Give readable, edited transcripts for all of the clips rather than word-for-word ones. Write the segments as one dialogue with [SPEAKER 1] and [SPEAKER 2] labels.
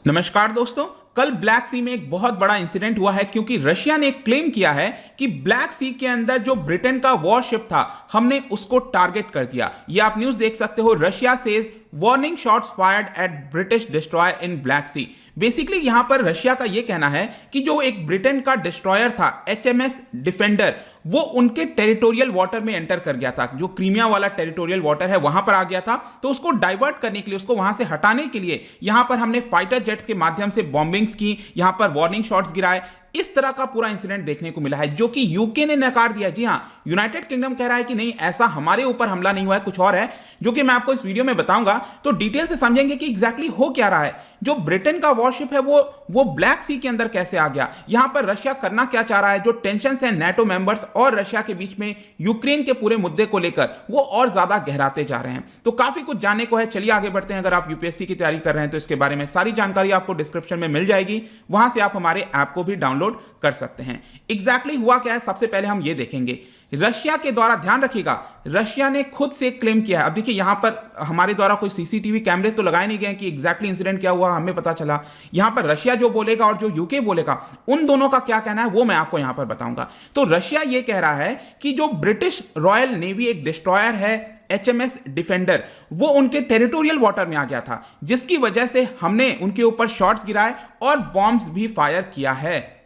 [SPEAKER 1] नमस्कार दोस्तों। कल ब्लैक सी में एक बहुत बड़ा इंसिडेंट हुआ है क्योंकि रशिया ने क्लेम किया है कि ब्लैक सी के अंदर जो ब्रिटेन का वॉरशिप था हमने उसको टारगेट कर दिया। ये आप न्यूज देख सकते हो। Russia says warning shots fired at British destroyer in Black Sea. Basically यहां पर रशिया का यह कहना है कि जो एक ब्रिटेन का डिस्ट्रॉयर था एचएमएस डिफेंडर, वो उनके टेरिटोरियल वाटर में एंटर कर गया था। जो क्रीमिया वाला टेरिटोरियल वाटर है वहां पर आ गया था, तो उसको डाइवर्ट करने के लिए, उसको वहां से हटाने के लिए यहां पर हमने फाइटर जेट्स के माध्यम से बॉम्बिंग्स की, यहां पर वार्निंग शॉट्स गिराए। इस तरह का पूरा इंसिडेंट देखने को मिला है जो कि यूके ने नकार दिया। जी हां, यूनाइटेड किंगडम कह रहा है कि नहीं, ऐसा हमारे ऊपर हमला नहीं हुआ है, कुछ और है, जो कि मैं आपको इस वीडियो में बताऊंगा। तो डिटेल से समझेंगे कि एग्जैक्टली हो क्या रहा है। जो ब्रिटेन का वॉरशिप है वो ब्लैक सी के अंदर कैसे आ गया, यहां पर रशिया करना क्या चाह रहा है, जो टेंशन है नेटो मेंबर्स और रशिया के बीच में यूक्रेन के पूरे मुद्दे को लेकर वो और ज्यादा गहराते जा रहे हैं। तो काफी कुछ जानने को है, चलिए आगे बढ़ते हैं। अगर आप यूपीएससी की तैयारी कर रहे हैं तो इसके बारे में सारी जानकारी आपको डिस्क्रिप्शन में मिल जाएगी, वहां से आप हमारे ऐप को भी डाउनलोड कर सकते हैं। एग्जैक्टली हुआ क्या है, सबसे पहले हम ये देखेंगे। रशिया के द्वारा, ध्यान रखिएगा, रशिया ने खुद से क्लेम किया है। अब देखिए यहां पर हमारे द्वारा कोई सीसीटीवी कैमरे तो लगाए नहीं गए कि एग्जैक्टली इंसिडेंट क्या हुआ हमें पता चला। यहां पर रशिया जो बोलेगा और जो यूके बोलेगा, उन दोनों का क्या कहना है वो मैं आपको यहां पर बताऊंगा। तो रशिया ये कह रहा है कि जो ब्रिटिश रॉयल नेवी एक डिस्ट्रॉयर है एचएमएस डिफेंडर, वो उनके टेरिटोरियल वाटर में आ गया था, जिसकी वजह से हमने उनके ऊपर शॉट्स गिराए और बॉम्ब्स भी फायर किया है।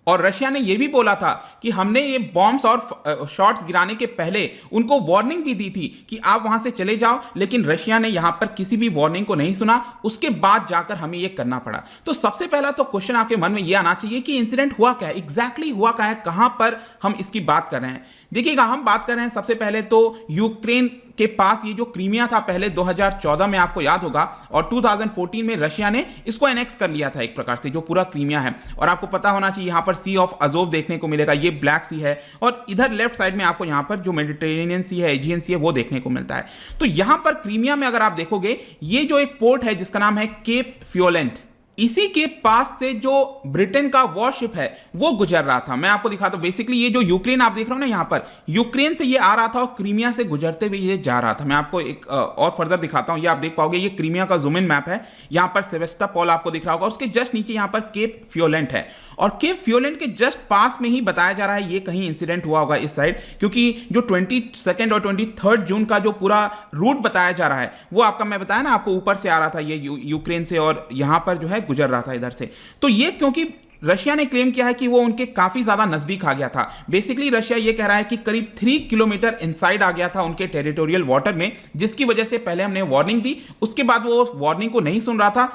[SPEAKER 1] और रशिया ने यह भी बोला था कि हमने ये बॉम्ब्स और शॉट्स गिराने के पहले उनको वार्निंग भी दी थी कि आप वहां से चले जाओ, लेकिन रशिया ने यहां पर किसी भी वार्निंग को नहीं सुना। उसके बाद जाकर हमें यह करना पड़ा। तो सबसे पहला तो क्वेश्चन आपके मन में यह आना चाहिए कि इंसिडेंट हुआ क्या है, एग्जैक्टली हुआ क्या है, कहां पर हम इसकी बात कर रहे हैं। देखिएगा, हम बात कर रहे हैं सबसे पहले तो यूक्रेन के पास ये जो क्रीमिया था पहले 2014 में, आपको याद होगा, और 2014 में रशिया ने इसको एनेक्स कर लिया था एक प्रकार से, जो पूरा क्रीमिया है। और आपको पता होना चाहिए यहां पर सी ऑफ अजोव देखने को मिलेगा, ये ब्लैक सी है, और इधर लेफ्ट साइड में आपको यहां पर जो मेडिटेरेनियन सी है, एजियन सी है, वो देखने को मिलता है। तो यहां पर क्रीमिया में अगर आप देखोगे, ये जो एक पोर्ट है जिसका नाम है केप फ्योलेंट, इसी के पास से जो ब्रिटेन का वॉरशिप है वो गुजर रहा था। मैं आपको दिखाता हूं। बेसिकली ये जो यूक्रेन आप देख रहे हो ना, यहां पर यूक्रेन से ये आ रहा था और क्रीमिया से गुजरते हुए ये जा रहा था। मैं आपको एक और फर्दर दिखाता हूं। ये आप देख पाओगे, ये क्रीमिया का जूम इन मैप है। यहां पर सेवेस्टोपोल आपको दिख रहा होगा, उसके जस्ट नीचे यहां पर केप फ्योलेंट है, और केप फ्योलेंट के जस्ट पास में ही बताया जा रहा है ये कहीं इंसिडेंट हुआ होगा इस साइड, क्योंकि जो 22 और 23 जून का जो पूरा रूट बताया जा रहा है वो आपका, मैं बताया ना आपको, ऊपर से आ रहा था ये यूक्रेन से, और यहां पर जो है गुजर रहा था इधर से। तो ये क्योंकि रशिया ने क्लेम किया है कि वो उनके काफी ज्यादा नजदीक आ गया था। बेसिकली रशिया ये कह रहा है कि करीब 3 किलोमीटर इनसाइड आ गया था उनके टेरिटोरियल वाटर में, जिसकी वजह से पहले हमने वार्निंग दी, उसके बाद वो वार्निंग को नहीं सुन रहा था।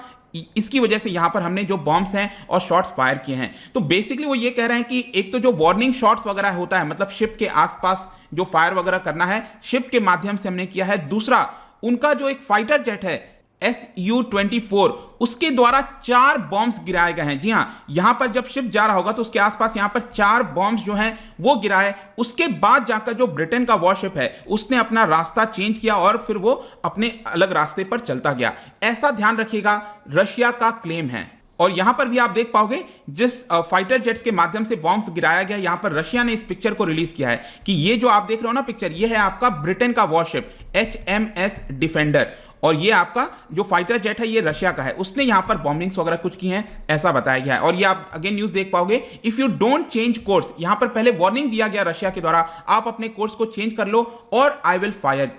[SPEAKER 1] इसकी वजह से यहां पर हमने जो बॉम्ब्स हैं और शॉट्स फायर किए हैं। तो बेसिकली वो ये कह रहे हैं कि एक तो जो वार्निंग शॉट्स वगैरह होता है, मतलब शिप के आसपास जो फायर वगैरह करना है, शिप के माध्यम से हमने किया है। दूसरा, उनका जो एक फाइटर जेट है Su-24, उसके द्वारा 4 बॉम्ब्स गिराए गए हैं। जी हां, यहां पर जब शिप जा रहा होगा तो उसके आसपास यहां पर 4 बॉम्ब्स जो हैं वो गिराए। उसके बाद जाकर जो ब्रिटेन का वॉरशिप है उसने अपना रास्ता चेंज किया और फिर वो अपने अलग रास्ते पर चलता गया। ऐसा ध्यान रखिएगा, रशिया का क्लेम है। और यहां पर भी आप देख पाओगे जिस फाइटर जेट्स के माध्यम से बॉम्ब्स गिराया गया, यहां पर रशिया ने इस पिक्चर को रिलीज किया है कि ये जो आप देख रहे हो ना पिक्चर, ये है आपका ब्रिटेन का वॉरशिप HMS डिफेंडर, और ये आपका जो फाइटर जेट है ये रशिया का है। उसने यहां पर बॉम्बिंग्स वगैरह कुछ की हैं, ऐसा बताया गया है। और ये आप अगेन न्यूज देख पाओगे, if you don't change course, यहां पर पहले वार्निंग दिया गया रशिया के द्वारा, आप अपने कोर्स को चेंज कर लो और आई विल फायर।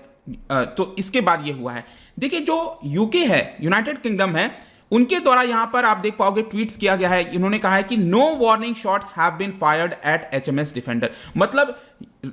[SPEAKER 1] तो इसके बाद ये हुआ है। देखिए, जो यूके है, यूनाइटेड किंगडम है, उनके द्वारा यहां पर आप देख पाओगे ट्वीट्स किया गया है। इन्होंने कहा है कि no warning shots have been fired at HMS Defender. मतलब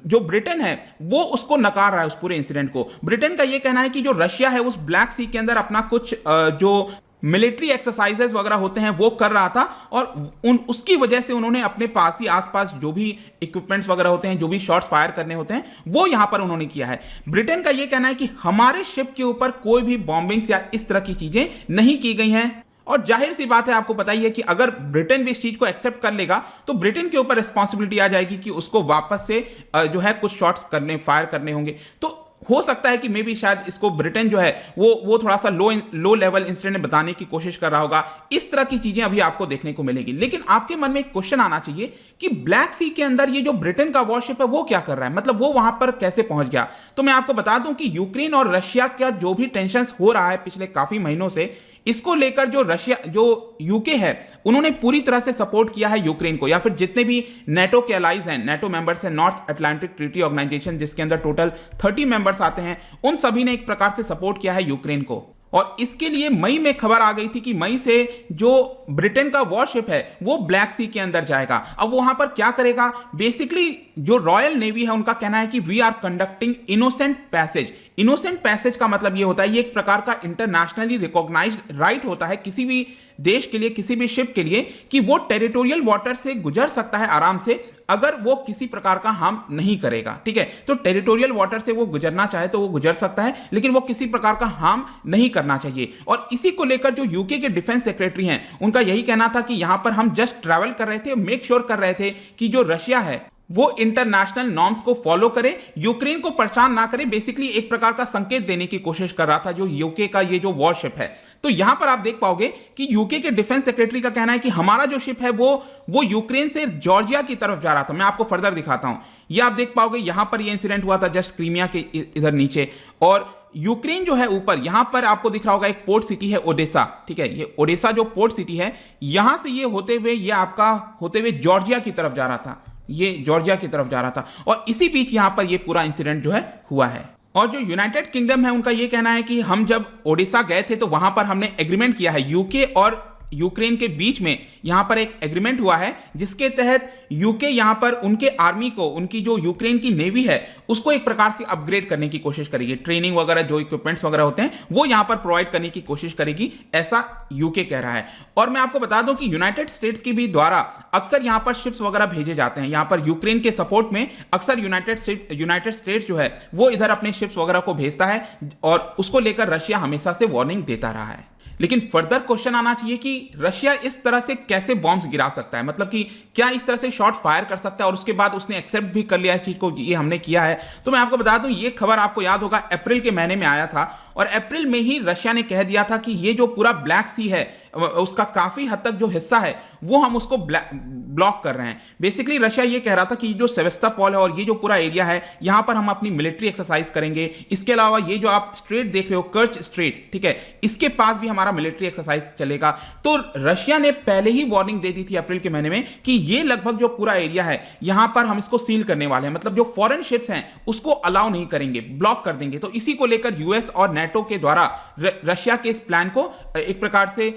[SPEAKER 1] जो ब्रिटेन है वो उसको नकार रहा है, उस पूरे इंसिडेंट को। ब्रिटेन का यह कहना है कि जो रशिया है उस ब्लैक सी के अंदर अपना कुछ जो मिलिट्री एक्सरसाइजेस वगैरह होते हैं वो कर रहा था, और उसकी वजह से उन्होंने अपने पास ही आसपास जो भी इक्विपमेंट्स वगैरह होते हैं, जो भी शॉट्स फायर करने होते हैं, वो यहां पर उन्होंने किया है। ब्रिटेन का यह कहना है कि हमारे शिप के ऊपर कोई भी बॉम्बिंग्स या इस तरह की चीजें नहीं की गई हैं। और जाहिर सी बात है, आपको पता ही है कि अगर ब्रिटेन भी इस चीज को एक्सेप्ट कर लेगा तो ब्रिटेन के ऊपर रिस्पॉन्सिबिलिटी आ जाएगी कि उसको वापस से जो है कुछ शॉट्स फायर करने होंगे। तो हो सकता है कि मे बी शायद इसको ब्रिटेन जो है वो थोड़ा सा लो लेवल इंसिडेंट बताने की कोशिश कर रहा होगा। इस तरह की चीजें अभी आपको देखने को मिलेगी। लेकिन आपके मन में एक क्वेश्चन आना चाहिए कि ब्लैक सी के अंदर ये जो ब्रिटेन का वॉरशिप है वो क्या कर रहा है, मतलब वो वहां पर कैसे पहुंच गया। तो मैं आपको बता दूं कि यूक्रेन और रशिया का जो भी टेंशन हो रहा है पिछले काफी महीनों से, इसको लेकर जो रशिया जो यूके है उन्होंने पूरी तरह से सपोर्ट किया है यूक्रेन को, या फिर जितने भी नेटो के अलाइज हैं, नेटो मेंबर्स हैं, नॉर्थ अटलांटिक ट्रीटी ऑर्गेनाइजेशन जिसके अंदर टोटल 30 मेंबर्स आते हैं, उन सभी ने एक प्रकार से सपोर्ट किया है यूक्रेन को। और इसके लिए मई में खबर आ गई थी कि मई से जो ब्रिटेन का वॉरशिप है वो ब्लैक सी के अंदर जाएगा। अब वहां पर क्या करेगा, बेसिकली जो रॉयल नेवी है उनका कहना है कि we are conducting innocent passage. Innocent passage का मतलब ये होता है, ये एक प्रकार का इंटरनेशनली रिकॉग्नाइज्ड राइट होता है किसी भी देश के लिए, किसी भी शिप के लिए, कि वो टेरिटोरियल वाटर से गुजर सकता है आराम से अगर वो किसी प्रकार का हार्म नहीं करेगा। ठीक है, तो टेरिटोरियल वाटर से वो गुजरना चाहे तो वो गुजर सकता है, लेकिन वो किसी प्रकार का हार्म नहीं करना चाहिए। और इसी को लेकर जो यूके के डिफेंस सेक्रेटरी हैं उनका यही कहना था कि यहां पर हम जस्ट ट्रैवल कर रहे थे, मेक श्योर कर रहे थे कि जो रशिया है वो इंटरनेशनल नॉर्म्स को फॉलो करे, यूक्रेन को परेशान ना करे। बेसिकली एक प्रकार का संकेत देने की कोशिश कर रहा था जो यूके का ये जो वॉरशिप है। तो यहां पर आप देख पाओगे कि यूके के डिफेंस सेक्रेटरी का कहना है कि हमारा जो शिप है वो यूक्रेन से जॉर्जिया की तरफ जा रहा था। मैं आपको फर्दर दिखाता हूं, ये आप देख पाओगे यहां पर ये इंसिडेंट हुआ था जस्ट क्रीमिया के इधर नीचे, और यूक्रेन जो है ऊपर, यहां पर आपको दिख रहा होगा एक पोर्ट सिटी है ओडेसा। ठीक है, ये ओडेसा जो पोर्ट सिटी है, यहां से ये होते हुए ये आपका होते हुए जॉर्जिया की तरफ जा रहा था, ये जॉर्जिया की तरफ जा रहा था। और इसी बीच यहां पर ये पूरा इंसिडेंट जो है हुआ है। और जो यूनाइटेड किंगडम है उनका ये कहना है कि हम जब ओडिशा गए थे तो वहां पर हमने एग्रीमेंट किया है, यूके और यूक्रेन के बीच में यहां पर एक एग्रीमेंट हुआ है जिसके तहत यूके यहां पर उनके आर्मी को, उनकी जो यूक्रेन की नेवी है उसको एक प्रकार से अपग्रेड करने की कोशिश करेगी, ट्रेनिंग वगैरह जो इक्विपमेंट्स वगैरह होते हैं वो यहां पर प्रोवाइड करने की कोशिश करेगी, ऐसा यूके कह रहा है। और मैं आपको बता दूं कि यूनाइटेड स्टेट्स की भी द्वारा अक्सर यहां पर शिप्स वगैरह भेजे जाते हैं, यहां पर यूक्रेन के सपोर्ट में अक्सर यूनाइटेड स्टेट्स जो है वो इधर अपने शिप्स वगैरह को भेजता है, और उसको लेकर रशिया हमेशा से वार्निंग देता रहा है। लेकिन फर्दर क्वेश्चन आना चाहिए कि रशिया इस तरह से कैसे बॉम्ब्स गिरा सकता है, मतलब कि क्या इस तरह से शॉट फायर कर सकता है और उसके बाद उसने एक्सेप्ट भी कर लिया इस चीज को, ये हमने किया है। तो मैं आपको बता दूं, ये खबर आपको याद होगा अप्रैल के महीने में आया था, और अप्रैल में ही रशिया ने कह दिया था कि ये जो पूरा ब्लैक सी है उसका काफी हद तक जो हिस्सा है वो हम उसको ब्लॉक कर रहे हैं। बेसिकली रशिया ये कह रहा था कि जो सेवेस्टोपोल है और ये जो पूरा एरिया है यहां पर हम अपनी मिलिट्री एक्सरसाइज करेंगे, इसके अलावा ये जो आप स्ट्रेट देख रहे हो कर्च स्ट्रेट, ठीक है, इसके पास भी हमारा मिलिट्री एक्सरसाइज चलेगा। तो रशिया ने पहले ही वार्निंग दे दी थी अप्रैल के महीने में कि ये लगभग जो पूरा एरिया है यहां पर हम इसको सील करने वाले हैं, मतलब जो फॉरेन शिप्स हैं उसको अलाउ नहीं करेंगे, ब्लॉक कर देंगे। तो इसी को लेकर यूएस और नेटो के द्वारा रशिया के इस प्लान को एक प्रकार से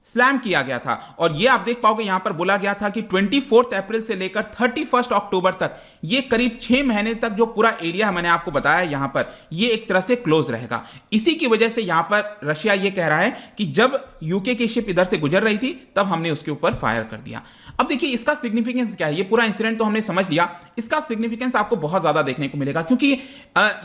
[SPEAKER 1] स्लैम किया गया था। और ये आप देख पाओगे यहां पर बोला गया था कि 24 अप्रैल से लेकर 31 अक्टूबर तक ये करीब 6 महीने तक जो पूरा एरिया है मैंने आपको बताया यहां पर ये एक तरह से क्लोज रहेगा। इसी की वजह से यहां पर रशिया ये कह रहा है कि जब यूके की शिप इधर से गुजर रही थी तब हमने उसके ऊपर फायर कर दिया। अब देखिए इसका सिग्निफिकेंस क्या है, ये पूरा इंसिडेंट तो हमने समझ लिया, इसका सिग्निफिकेंस आपको बहुत ज्यादा देखने को मिलेगा, क्योंकि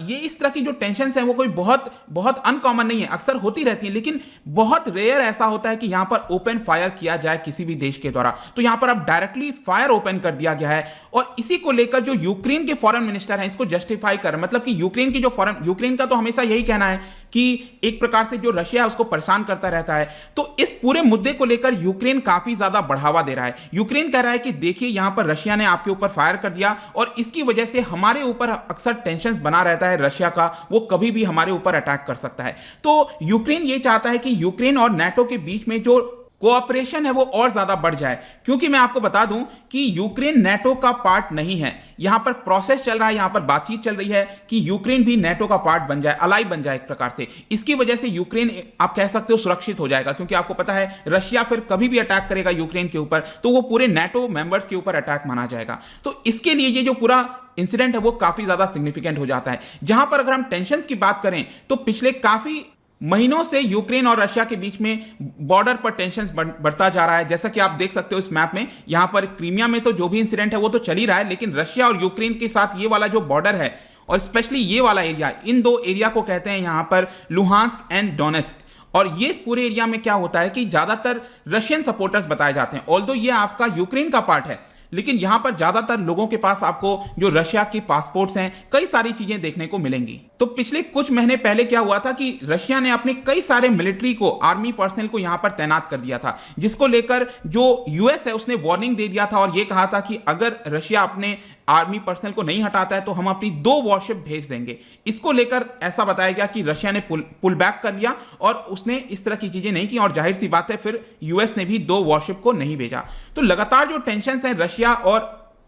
[SPEAKER 1] ये इस तरह की जो टेंशन है वो कोई बहुत बहुत अनकॉमन नहीं है, अक्सर होती रहती है, लेकिन बहुत रेयर ऐसा होता है कि यहां पर ओपन फायर किया जाए किसी भी देश के द्वारा। तो यहां पर अब डायरेक्टली फायर ओपन कर दिया गया है, और इसी को लेकर जो यूक्रेन के फॉरेन मिनिस्टर हैं इसको जस्टिफाई कर, मतलब कि यूक्रेन का तो हमेशा यही कहना है कि एक प्रकार से जो रशिया है उसको परेशान करता रहता है। तो इस पूरे मुद्दे को लेकर यूक्रेन काफी ज्यादा बढ़ावा दे रहा है। यूक्रेन कह रहा है कि देखिए यहां पर रशिया ने आपके ऊपर फायर कर दिया और इसकी वजह से हमारे ऊपर अक्सर टेंशन बना रहता है रशिया का, वो कभी भी हमारे ऊपर अटैक कर सकता है। तो यूक्रेन ये चाहता है कि यूक्रेन और नाटो के बीच में जो कोऑपरेशन है वो और ज्यादा बढ़ जाए, क्योंकि मैं आपको बता दूं कि यूक्रेन नाटो का पार्ट नहीं है। यहां पर प्रोसेस चल रहा है, यहां पर बातचीत चल रही है कि यूक्रेन भी नाटो का पार्ट बन जाए, अलाई बन जाए एक प्रकार से। इसकी वजह से यूक्रेन आप कह सकते हो सुरक्षित हो जाएगा, क्योंकि आपको पता है रशिया फिर कभी भी अटैक करेगा यूक्रेन के ऊपर तो वो पूरे नाटो मेंबर्स के ऊपर अटैक माना जाएगा। तो इसके लिए ये जो पूरा इंसिडेंट है वो काफी ज्यादा सिग्निफिकेंट हो जाता है। जहां पर अगर हम टेंशन की बात करें तो पिछले काफी महीनों से यूक्रेन और रशिया के बीच में बॉर्डर पर टेंशन बढ़ता जा रहा है। जैसा कि आप देख सकते हो इस मैप में, यहां पर क्रीमिया में तो जो भी इंसिडेंट है वो तो चल ही रहा है, लेकिन रशिया और यूक्रेन के साथ ये वाला जो बॉर्डर है और स्पेशली ये वाला एरिया, इन दो एरिया को कहते हैं यहां पर लुहांस्क एंड डोनेस्क। और ये इस पूरे एरिया में क्या होता है कि ज्यादातर रशियन सपोर्टर्स बताए जाते हैं। ऑल्दो ये आपका यूक्रेन का पार्ट है, लेकिन यहां पर ज्यादातर लोगों के पास आपको जो रशिया की पासपोर्ट्स हैं, कई सारी चीजें देखने को मिलेंगी। तो पिछले कुछ महीने पहले क्या हुआ था कि रशिया ने अपने कई सारे मिलिट्री को, आर्मी पर्सनल को यहां पर तैनात कर दिया था, जिसको लेकर जो यूएस है उसने वार्निंग दे दिया था और यह कहा था कि अगर रशिया अपने आर्मी पर्सनल को नहीं हटाता है तो हम अपनी 2 वॉरशिप भेज देंगे। इसको लेकर ऐसा बताया गया कि रशिया ने पुल बैक कर लिया और उसने इस तरह की चीजें नहीं की, और जाहिर सी बात है फिर यूएस ने भी 2 वॉरशिप को नहीं भेजा। तो लगातार जो टेंशन है रशिया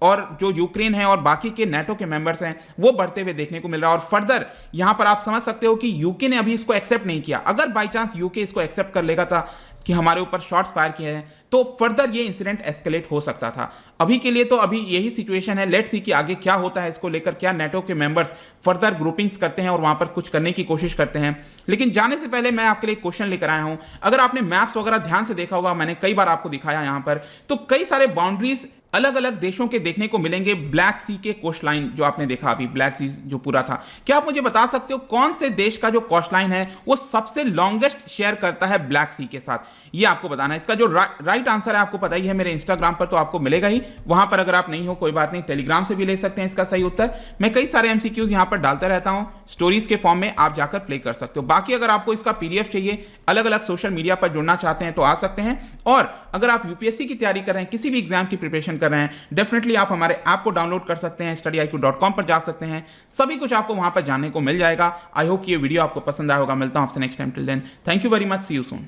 [SPEAKER 1] और जो यूक्रेन है और बाकी के नेटो के मेंबर्स हैं वो बढ़ते हुए देखने को मिल रहा है। और फर्दर यहां पर आप समझ सकते हो कि यूके ने अभी इसको एक्सेप्ट नहीं किया। अगर बाई चांस यूके इसको एक्सेप्ट कर लेगा था कि हमारे ऊपर शॉट्स फायर किए हैं तो फर्दर ये इंसिडेंट एस्केलेट हो सकता था। अभी के लिए तो अभी यही सिचुएशन है, लेट्स सी कि आगे क्या होता है इसको लेकर, क्या नेटो के मेंबर्स फर्दर ग्रुपिंग्स करते हैं और वहां पर कुछ करने की कोशिश करते हैं। लेकिन जाने से पहले मैं आपके लिए क्वेश्चन लेकर आया हूं। अगर आपने मैप्स वगैरह ध्यान से देखा होगा, मैंने कई बार आपको दिखाया यहां पर, तो कई सारे बाउंड्रीज अलग अलग देशों के देखने को मिलेंगे। ब्लैक सी के कोस्ट लाइन जो आपने देखा अभी, ब्लैक सी जो पूरा था, क्या आप मुझे बता सकते हो कौन से देश का जो कोस्ट लाइन है वो सबसे लॉन्गेस्ट शेयर करता है ब्लैक सी के साथ? ये आपको बताना है। इसका जो राइट आंसर है आपको पता ही है, मेरे इंस्टाग्राम पर तो आपको मिलेगा ही। वहां पर अगर आप नहीं हो कोई बात नहीं, टेलीग्राम से भी ले सकते हैं इसका सही उत्तर। मैं कई सारे एमसीक्यूज यहां पर डालता रहता हूं, स्टोरीज के फॉर्म में आप जाकर प्ले कर सकते हो। बाकी अगर आपको इसका पीडीएफ चाहिए, अलग अलग सोशल मीडिया पर जुड़ना चाहते हैं तो आ सकते हैं। और अगर आप यूपीएससी की तैयारी कर रहे हैं, किसी भी एग्जाम की प्रिपरेशन कर रहे हैं, डेफिनेटली आप हमारे ऐप को डाउनलोड कर सकते हैं, studiiq.com पर जा सकते हैं। सभी कुछ आपको वहां पर जानने को मिल जाएगा। आई होप कि ये वीडियो आपको पसंद आया होगा। मिलता हूं आपसे next time. Till then, thank you very much, see you soon.